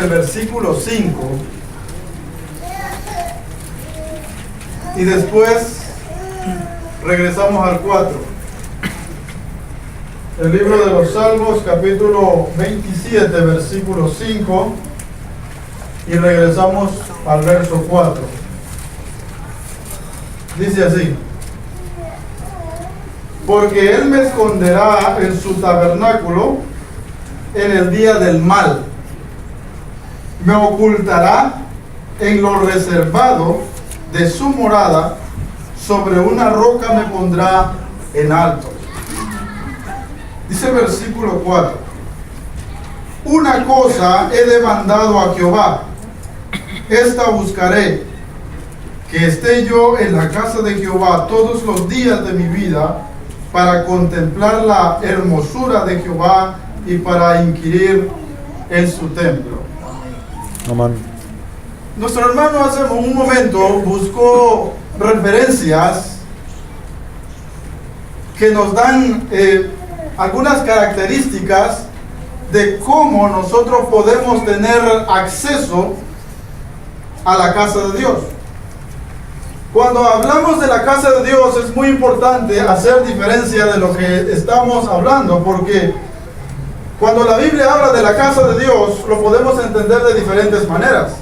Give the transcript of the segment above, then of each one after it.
el versículo 5 y después regresamos al 4. El libro de los Salmos, capítulo 27, versículo 5, y regresamos al verso 4. Dice así: porque Él me esconderá en su tabernáculo en el día del mal, me ocultará en lo reservado de su morada, sobre una roca me pondrá en alto. Dice el versículo 4: una cosa he demandado a Jehová, esta buscaré, que esté yo en la casa de Jehová todos los días de mi vida, para contemplar la hermosura de Jehová y para inquirir en su templo. Amén. Nuestro hermano hace un momento buscó referencias que nos dan algunas características de cómo nosotros podemos tener acceso a la casa de Dios. Cuando hablamos de la casa de Dios es muy importante hacer diferencia de lo que estamos hablando, porque cuando la Biblia habla de la casa de Dios lo podemos entender de diferentes maneras.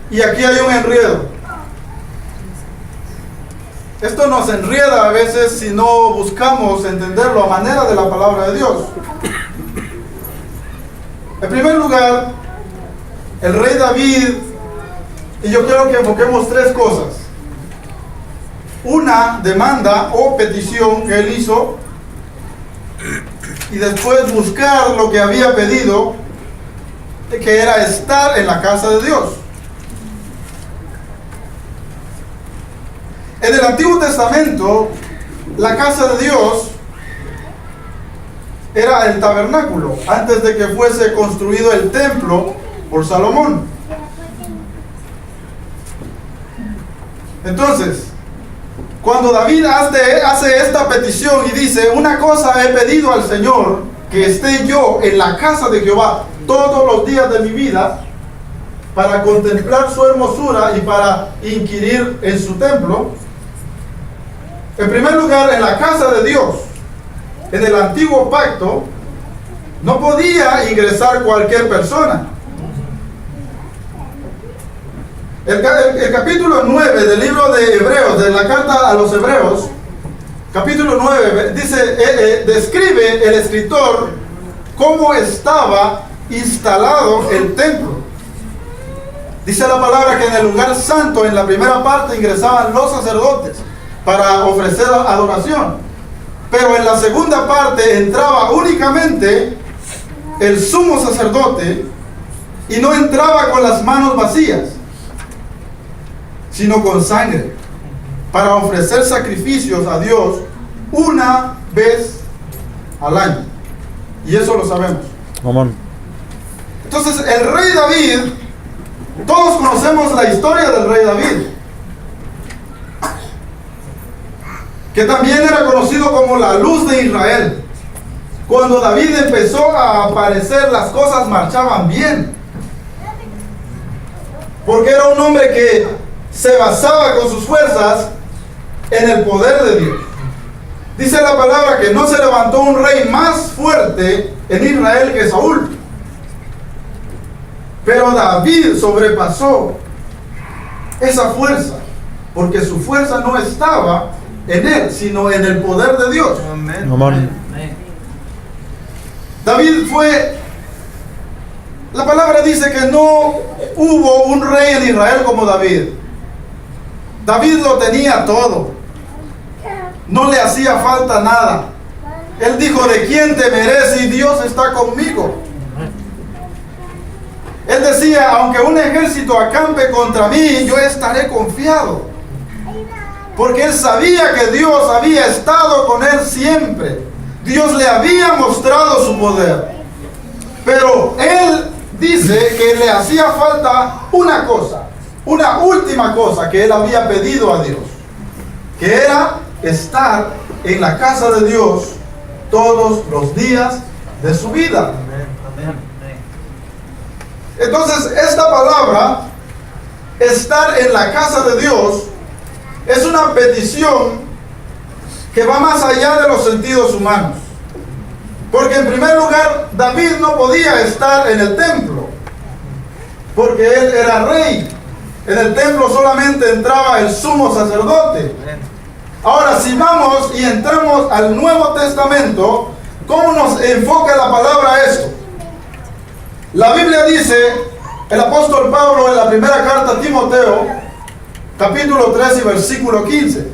Y aquí hay un enredo. Esto nos enreda a veces si no buscamos entenderlo a manera de la palabra de Dios. En primer lugar, el rey David, y yo quiero que enfoquemos tres cosas. Una demanda o petición que él hizo, y después buscar lo que había pedido, que era estar en la casa de Dios. En el Antiguo Testamento, la casa de Dios era el tabernáculo, antes de que fuese construido el templo por Salomón. Entonces, cuando David hace esta petición y dice: una cosa he pedido al Señor, que esté yo en la casa de Jehová todos los días de mi vida, para contemplar su hermosura y para inquirir en su templo. En primer lugar, en la casa de Dios, en el antiguo pacto, no podía ingresar cualquier persona. El capítulo 9 del libro de Hebreos, de la carta a los Hebreos, capítulo 9, dice, describe el escritor cómo estaba instalado el templo. Dice la palabra que en el lugar santo, en la primera parte, ingresaban los sacerdotes para ofrecer adoración, pero en la segunda parte entraba únicamente el sumo sacerdote, y no entraba con las manos vacías, sino con sangre, para ofrecer sacrificios a Dios una vez al año. Y eso lo sabemos. Amén. Entonces el rey David, todos conocemos la historia del rey David, que también era conocido como la luz de Israel. Cuando David empezó a aparecer, las cosas marchaban bien, porque era un hombre que se basaba con sus fuerzas en el poder de Dios. Dice la palabra que no se levantó un rey más fuerte en Israel que Saúl, pero David sobrepasó esa fuerza, porque su fuerza no estaba en él, sino en el poder de Dios. Amén. Amén. David fue, la palabra dice que no hubo un rey en Israel como David. David lo tenía todo, no le hacía falta nada. Él dijo: ¿de quién temeré si Dios está conmigo? Él decía: aunque un ejército acampe contra mí, yo estaré confiado, porque él sabía que Dios había estado con él siempre. Dios le había mostrado su poder, pero él dice que le hacía falta una cosa, una última cosa que él había pedido a Dios, que era estar en la casa de Dios todos los días de su vida. Entonces, esta palabra, estar en la casa de Dios, es una petición que va más allá de los sentidos humanos. Porque en primer lugar, David no podía estar en el templo, porque él era rey. En el templo solamente entraba el sumo sacerdote. Ahora, si vamos y entramos al Nuevo Testamento, ¿cómo nos enfoca la palabra esto? La Biblia dice, el apóstol Pablo en la primera carta a Timoteo, capítulo 3 y versículo 15,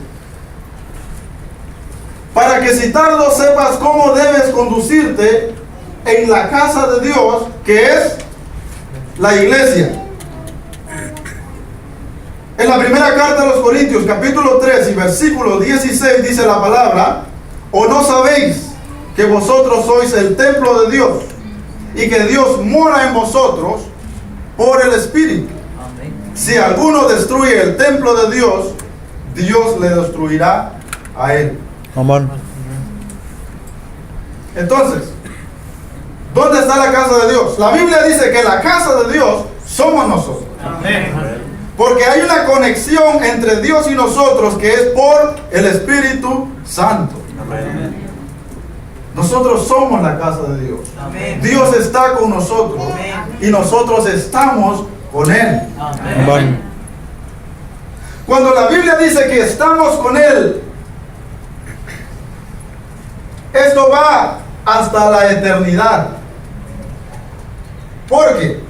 para que si tardo sepas cómo debes conducirte en la casa de Dios, que es la iglesia. En la primera carta a los Corintios, capítulo 3 y versículo 16, dice la palabra: ¿o no sabéis que vosotros sois el templo de Dios y que Dios mora en vosotros por el Espíritu? Amén. Si alguno destruye el templo de Dios, Dios le destruirá a él. Amén. Entonces, ¿dónde está la casa de Dios? La Biblia dice que la casa de Dios somos nosotros. Amén. Porque hay una conexión entre Dios y nosotros que es por el Espíritu Santo. Amén. Nosotros somos la casa de Dios. Amén. Dios está con nosotros. Amén. Y nosotros estamos con Él. Amén. Amén. Cuando la Biblia dice que estamos con Él, esto va hasta la eternidad. ¿Por qué?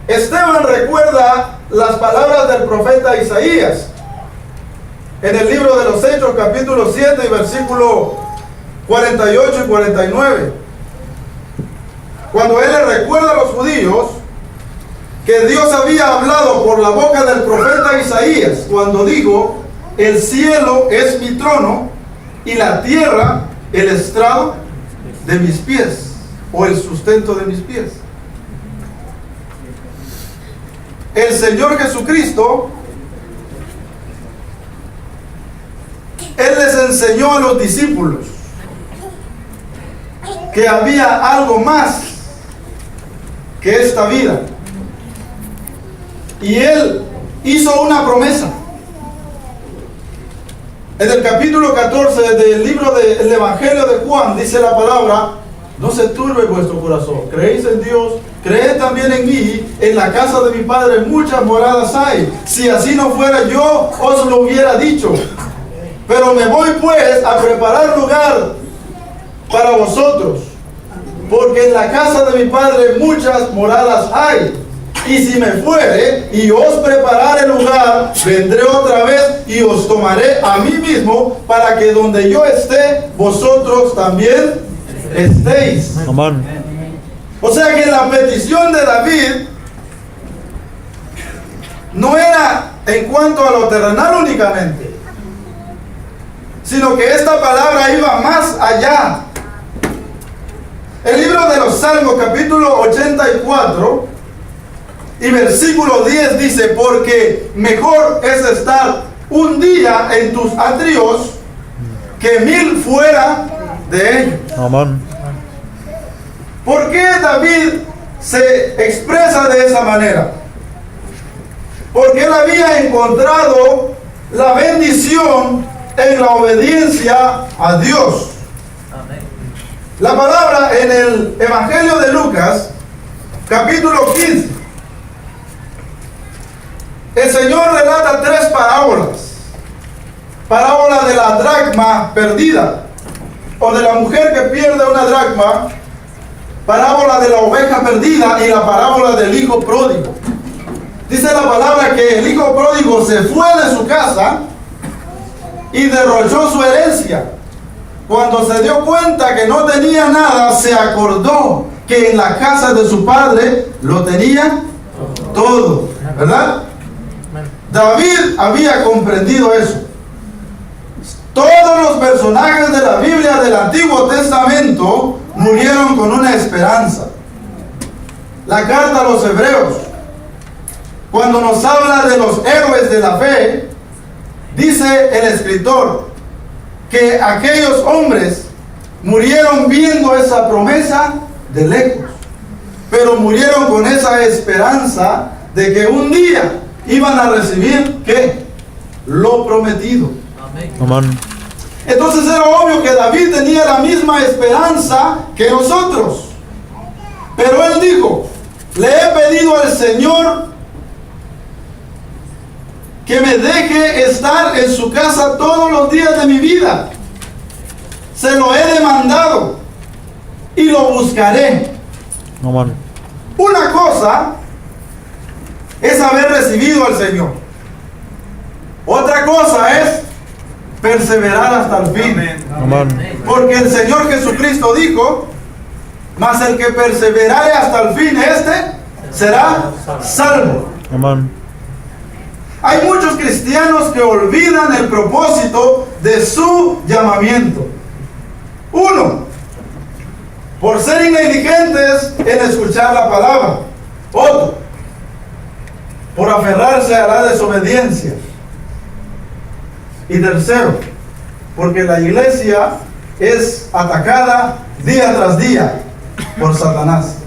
Esteban recuerda las palabras del profeta Isaías en el libro de los Hechos, capítulo 7 y versículo 48 y 49. Cuando él le recuerda a los judíos que Dios había hablado por la boca del profeta Isaías, cuando dijo: el cielo es mi trono y la tierra el estrado de mis pies, o el sustento de mis pies. El Señor Jesucristo, Él les enseñó a los discípulos que había algo más que esta vida. Y Él hizo una promesa. En el capítulo 14 del libro del Evangelio de Juan dice la palabra: no se turbe vuestro corazón, creéis en Dios, creed también en mí. En la casa de mi Padre muchas moradas hay. Si así no fuera, yo os lo hubiera dicho. Pero me voy pues a preparar lugar para vosotros, porque en la casa de mi Padre muchas moradas hay. Y si me fuere y os preparare lugar, vendré otra vez y os tomaré a mí mismo, para que donde yo esté, vosotros también estéis. Amén. O sea que la petición de David no era en cuanto a lo terrenal únicamente, sino que esta palabra iba más allá. El libro de los Salmos, capítulo 84 y versículo 10 dice: porque mejor es estar un día en tus atrios que 1000 fuera de ellos. Amén. ¿Por qué David se expresa de esa manera? Porque él había encontrado la bendición en la obediencia a Dios. Amén. La palabra en el Evangelio de Lucas, capítulo 15, el Señor relata 3 parábolas. Parábola de la dracma perdida, o de la mujer que pierde una dracma, parábola de la oveja perdida y la parábola del hijo pródigo. Dice la palabra que el hijo pródigo se fue de su casa y derrochó su herencia. Cuando se dio cuenta que no tenía nada, se acordó que en la casa de su padre lo tenía todo, ¿verdad? David había comprendido eso. Todos los personajes de la Biblia del Antiguo Testamento murieron con una esperanza. La carta a los Hebreos, cuando nos habla de los héroes de la fe, dice el escritor que aquellos hombres murieron viendo esa promesa de lejos. pero murieron con esa esperanza de que un día iban a recibir, ¿qué? Lo prometido. Amén. Entonces era obvio que David tenía la misma esperanza que nosotros. Pero él dijo, le he pedido al Señor que me deje estar en su casa todos los días de mi vida. Se lo he demandado y lo buscaré. Amén. Una cosa es haber recibido al Señor. Otra cosa es perseverar hasta el fin. Amén. Porque el Señor Jesucristo dijo, mas el que perseverare hasta el fin, este será salvo. Amén. Hay muchos cristianos que olvidan el propósito de su llamamiento. Uno, por ser negligentes en escuchar la palabra. Otro, por aferrarse a la desobediencia. Y tercero, porque la iglesia es atacada día tras día por Satanás.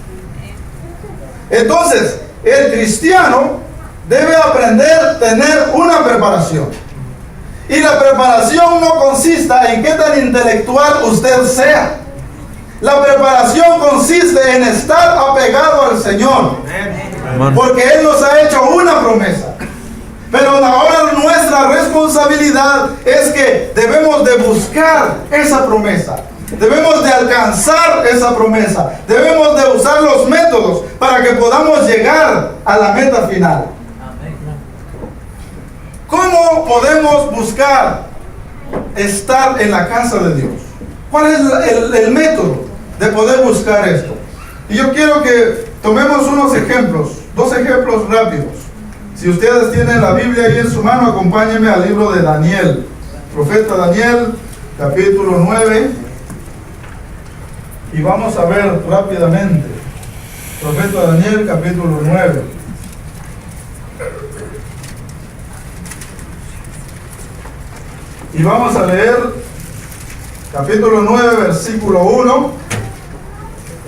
Entonces, el cristiano debe aprender a tener una preparación. Y la preparación no consiste en qué tan intelectual usted sea. La preparación consiste en estar apegado al Señor. Amén. Porque Él nos ha hecho una promesa. Pero ahora nuestra responsabilidad es que debemos de buscar esa promesa. Debemos de alcanzar esa promesa. Debemos de usar los métodos para que podamos llegar a la meta final. ¿Cómo podemos buscar estar en la casa de Dios? ¿Cuál es el método de poder buscar esto? Y yo quiero que tomemos unos ejemplos, dos ejemplos rápidos. Si ustedes tienen la Biblia ahí en su mano, acompáñenme al libro de Daniel. Profeta Daniel, capítulo 9. Y vamos a ver rápidamente. Profeta Daniel, capítulo 9. Y vamos a leer capítulo 9, versículo 1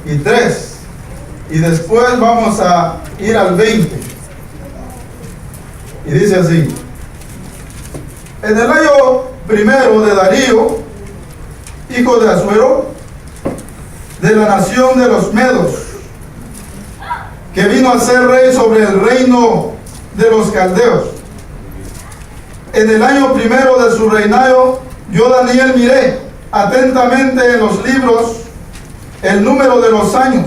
y 3. Y después vamos a ir al 20. Y dice así: en el año primero de Darío, hijo de Asuero, de la nación de los Medos, que vino a ser rey sobre el reino de los caldeos. En el año primero de su reinado, yo Daniel miré atentamente en los libros el número de los años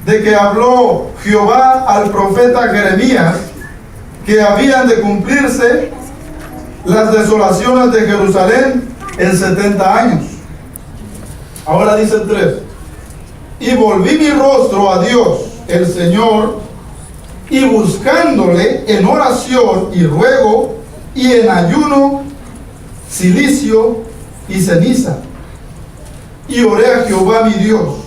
de que habló Jehová al profeta Jeremías, que habían de cumplirse las desolaciones de Jerusalén en 70 años. Ahora dice el 3. Y volví mi rostro a Dios, el Señor, y buscándole en oración y ruego, y en ayuno, cilicio y ceniza. Y oré a Jehová mi Dios,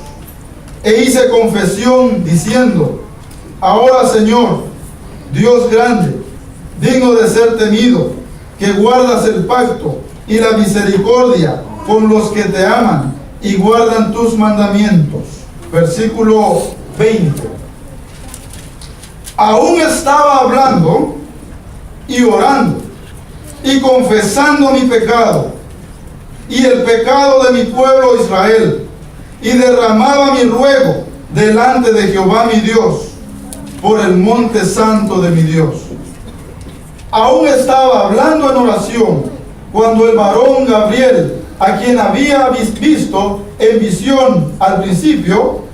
e hice confesión diciendo: ahora, Señor, Dios grande, digno de ser temido, que guardas el pacto y la misericordia con los que te aman y guardan tus mandamientos. Versículo 20. Aún estaba hablando y orando y confesando mi pecado y el pecado de mi pueblo Israel, y derramaba mi ruego delante de Jehová mi Dios por el monte santo de mi Dios. Aún estaba hablando en oración cuando el varón Gabriel, a quien había visto en visión al principio,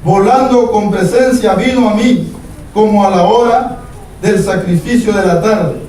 volando con presencia, vino a mí como a la hora del sacrificio de la tarde,